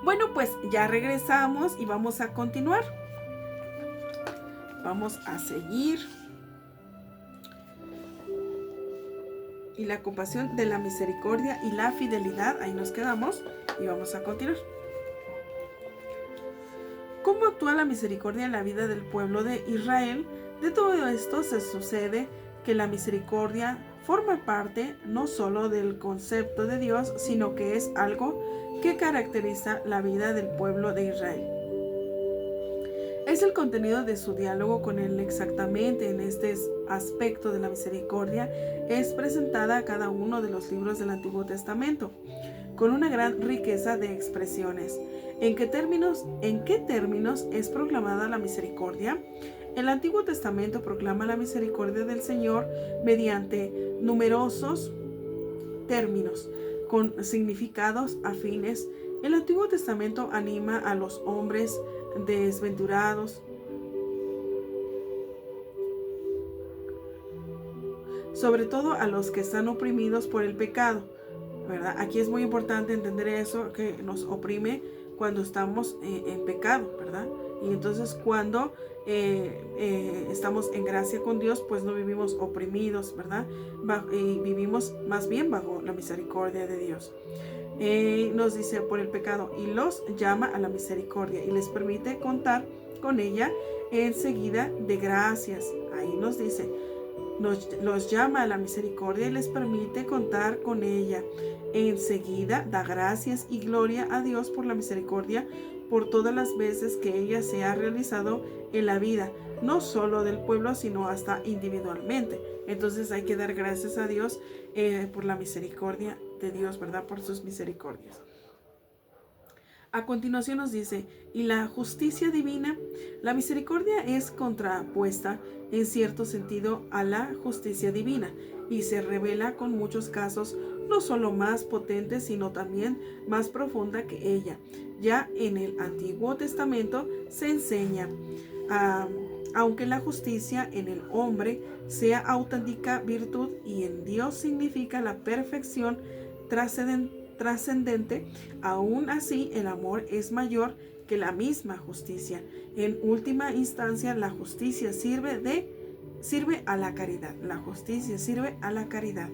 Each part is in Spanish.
Bueno, pues ya regresamos y vamos a continuar. Vamos a seguir. Y la compasión de la misericordia y la fidelidad, ahí nos quedamos y vamos a continuar. ¿Cómo actúa la misericordia en la vida del pueblo de Israel? De todo esto se sucede que la misericordia forma parte no solo del concepto de Dios, sino que es algo que caracteriza la vida del pueblo de Israel. Es el contenido de su diálogo con él exactamente en este aspecto de la misericordia. Es presentada a cada uno de los libros del Antiguo Testamento, con una gran riqueza de expresiones. ¿En qué términos es proclamada la misericordia? El Antiguo Testamento proclama la misericordia del Señor mediante numerosos términos con significados afines. El Antiguo Testamento anima a los hombres desventurados, sobre todo a los que están oprimidos por el pecado, ¿verdad? Aquí es muy importante entender eso, que nos oprime cuando estamos en pecado, ¿verdad? Y entonces cuando estamos en gracia con Dios, pues no vivimos oprimidos, ¿verdad? Vivimos más bien bajo la misericordia de Dios. Nos dice por el pecado y los llama a la misericordia y les permite contar con ella enseguida de gracias. Ahí nos dice, los llama a la misericordia y les permite contar con ella. Enseguida da gracias y gloria a Dios por la misericordia, por todas las veces que ella se ha realizado en la vida, no solo del pueblo, sino hasta individualmente. Entonces hay que dar gracias a Dios por la misericordia de Dios, ¿verdad? Por sus misericordias. A continuación nos dice, y la justicia divina, la misericordia es contrapuesta en cierto sentido a la justicia divina y se revela con muchos casos no solo más potente, sino también más profunda que ella. Ya en el Antiguo Testamento se enseña, aunque la justicia en el hombre sea auténtica virtud y en Dios significa la perfección trascendente, aún así el amor es mayor que la misma justicia. En última instancia, la justicia sirve a la caridad. La justicia sirve a la caridad.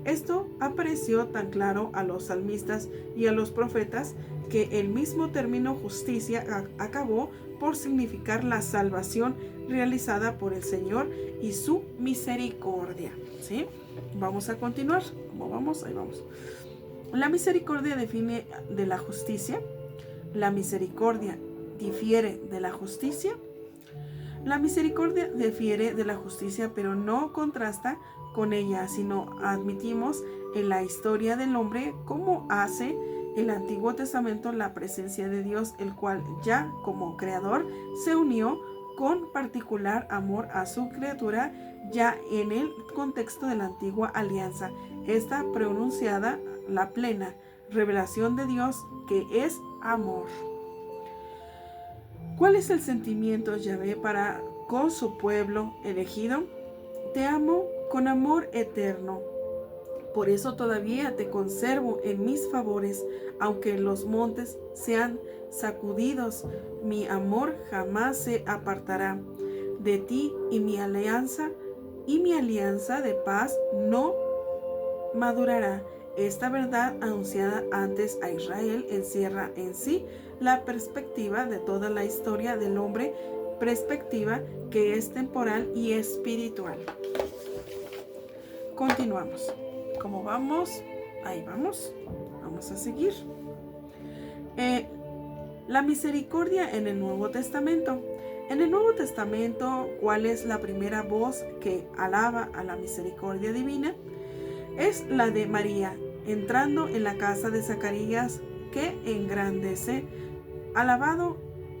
Esto apareció tan claro a los salmistas y a los profetas que el mismo término justicia acabó por significar la salvación realizada por el Señor y su misericordia. ¿Sí? Vamos a continuar. ¿Cómo vamos? Ahí vamos. La misericordia define de la justicia. La misericordia difiere de la justicia. La misericordia difiere de la justicia, pero no contrasta con ella, sino admitimos en la historia del hombre cómo hace el Antiguo Testamento la presencia de Dios, el cual ya como creador se unió con particular amor a su criatura ya en el contexto de la antigua alianza. Esta pronunciada la plena revelación de Dios, que es amor. ¿Cuál es el sentimiento Yahvé para con su pueblo elegido? Te amo con amor eterno. Por eso todavía te conservo en mis favores, aunque los montes sean sacudidos, mi amor jamás se apartará de ti y mi alianza de paz no madurará. Esta verdad anunciada antes a Israel encierra en sí la perspectiva de toda la historia del hombre, perspectiva que es temporal y espiritual. Continuamos. ¿Cómo vamos? Ahí vamos. Vamos a seguir. La misericordia en el Nuevo Testamento. En el Nuevo Testamento, ¿cuál es la primera voz que alaba a la misericordia divina? Es la de María, entrando en la casa de Zacarías, que engrandece, alabado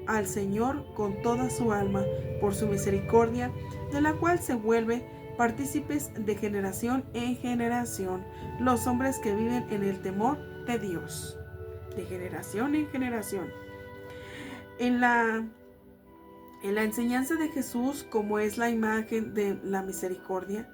al Señor con toda su alma, por su misericordia, de la cual se vuelve partícipes de generación en generación, los hombres que viven en el temor de Dios, de generación en generación. En la enseñanza de Jesús, como es la imagen de la misericordia,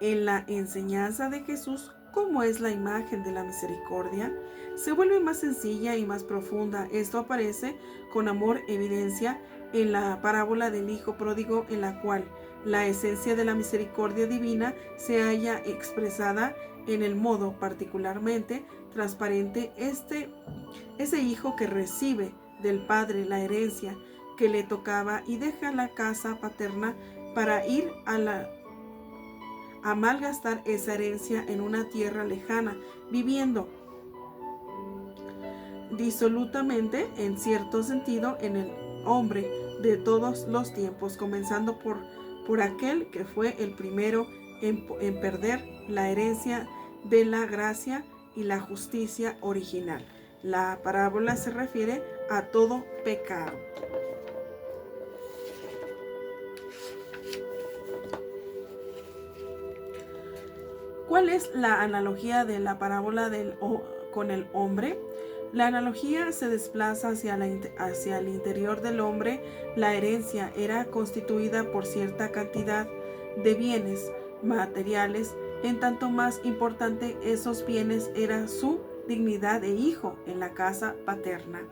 en la enseñanza de Jesús, ¿Cómo es la imagen de la misericordia? Se vuelve más sencilla y más profunda. Esto aparece con amor evidencia en la parábola del Hijo Pródigo, en la cual la esencia de la misericordia divina se halla expresada en el modo particularmente transparente ese hijo que recibe del padre la herencia que le tocaba y deja la casa paterna para ir a malgastar esa herencia en una tierra lejana, viviendo disolutamente, en cierto sentido, en el hombre de todos los tiempos, comenzando por aquel que fue el primero en perder la herencia de la gracia y la justicia original. La parábola se refiere a todo pecado. ¿Cuál es la analogía de la parábola con el hombre? La analogía se desplaza hacia el interior del hombre. La herencia era constituida por cierta cantidad de bienes materiales, en tanto más importante esos bienes era su dignidad de hijo en la casa paterna.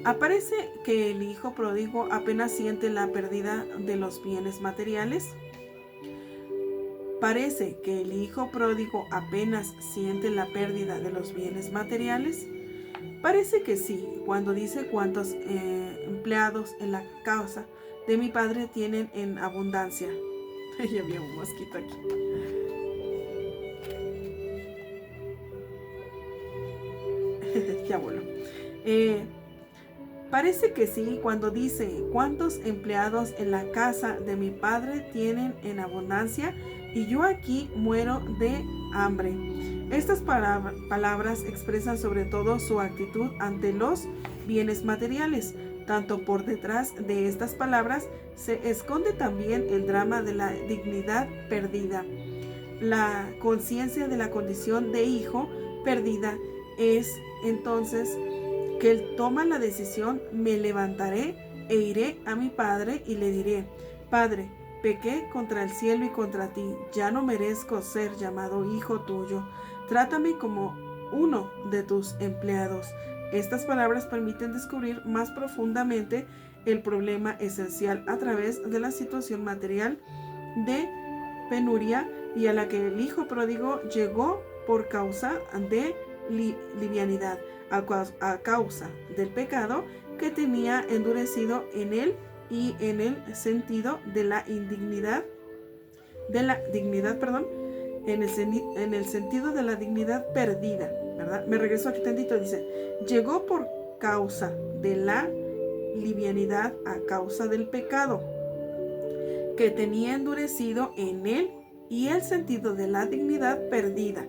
Aparece que el hijo pródigo apenas siente la pérdida de los bienes materiales. Parece que el hijo pródigo apenas siente la pérdida de los bienes materiales. Parece que sí, cuando dice cuántos empleados en la casa de mi padre tienen en abundancia. Ya había un mosquito aquí. Ya voló. Parece que sí cuando dice cuántos empleados en la casa de mi padre tienen en abundancia y yo aquí muero de hambre. Estas palabras expresan sobre todo su actitud ante los bienes materiales. Tanto por detrás de estas palabras se esconde también el drama de la dignidad perdida. La conciencia de la condición de hijo perdida es entonces que él toma la decisión: me levantaré e iré a mi padre y le diré: Padre, pequé contra el cielo y contra ti, ya no merezco ser llamado hijo tuyo, trátame como uno de tus empleados. Estas palabras permiten descubrir más profundamente el problema esencial a través de la situación material de penuria y a la que el hijo pródigo llegó por causa de livianidad, a causa del pecado que tenía endurecido en él y en el sentido de la dignidad, en el sentido de la dignidad perdida, ¿verdad? Me regreso aquí tantito, dice, llegó por causa de la livianidad, a causa del pecado que tenía endurecido en él y el sentido de la dignidad perdida.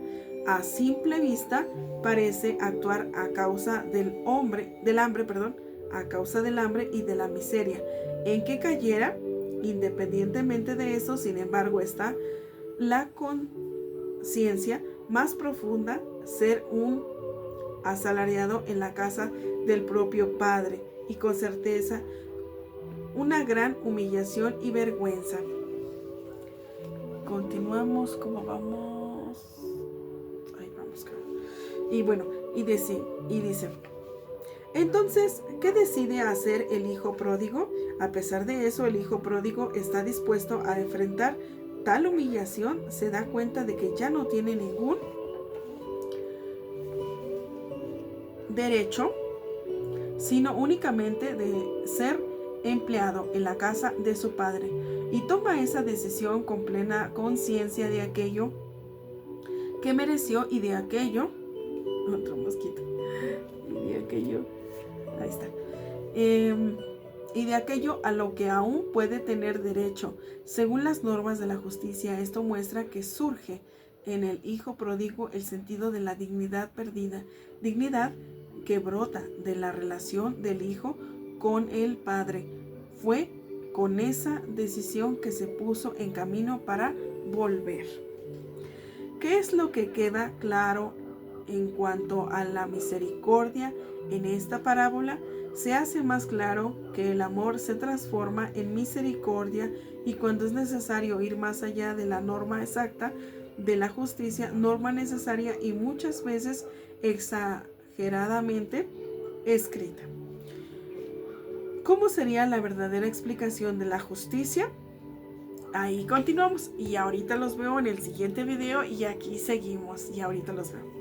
A simple vista parece actuar a causa a causa del hambre y de la miseria en que cayera. Independientemente de eso, sin embargo, está la conciencia más profunda: ser un asalariado en la casa del propio Padre, y con certeza una gran humillación y vergüenza. Continuamos como vamos. Ahí vamos. Y bueno, y dice, entonces, ¿qué decide hacer el hijo pródigo? A pesar de eso, el hijo pródigo está dispuesto a enfrentar tal humillación. Se da cuenta de que ya no tiene ningún derecho, sino únicamente de ser empleado en la casa de su padre, y toma esa decisión con plena conciencia de aquello que mereció y de aquello, otro mosquito, y de aquello, ahí está, y de aquello a lo que aún puede tener derecho según las normas de la justicia. Esto muestra que surge en el hijo pródigo el sentido de la dignidad perdida, dignidad que brota de la relación del hijo con el padre. Fue con esa decisión que se puso en camino para volver. ¿Qué es lo que queda claro en cuanto a la misericordia en esta parábola? Se hace más claro que el amor se transforma en misericordia, y cuando es necesario ir más allá de la norma exacta de la justicia, norma necesaria y muchas veces exageradamente escrita. ¿Cómo sería la verdadera explicación de la justicia? Ahí continuamos y ahorita los veo en el siguiente video y aquí seguimos y ahorita los veo.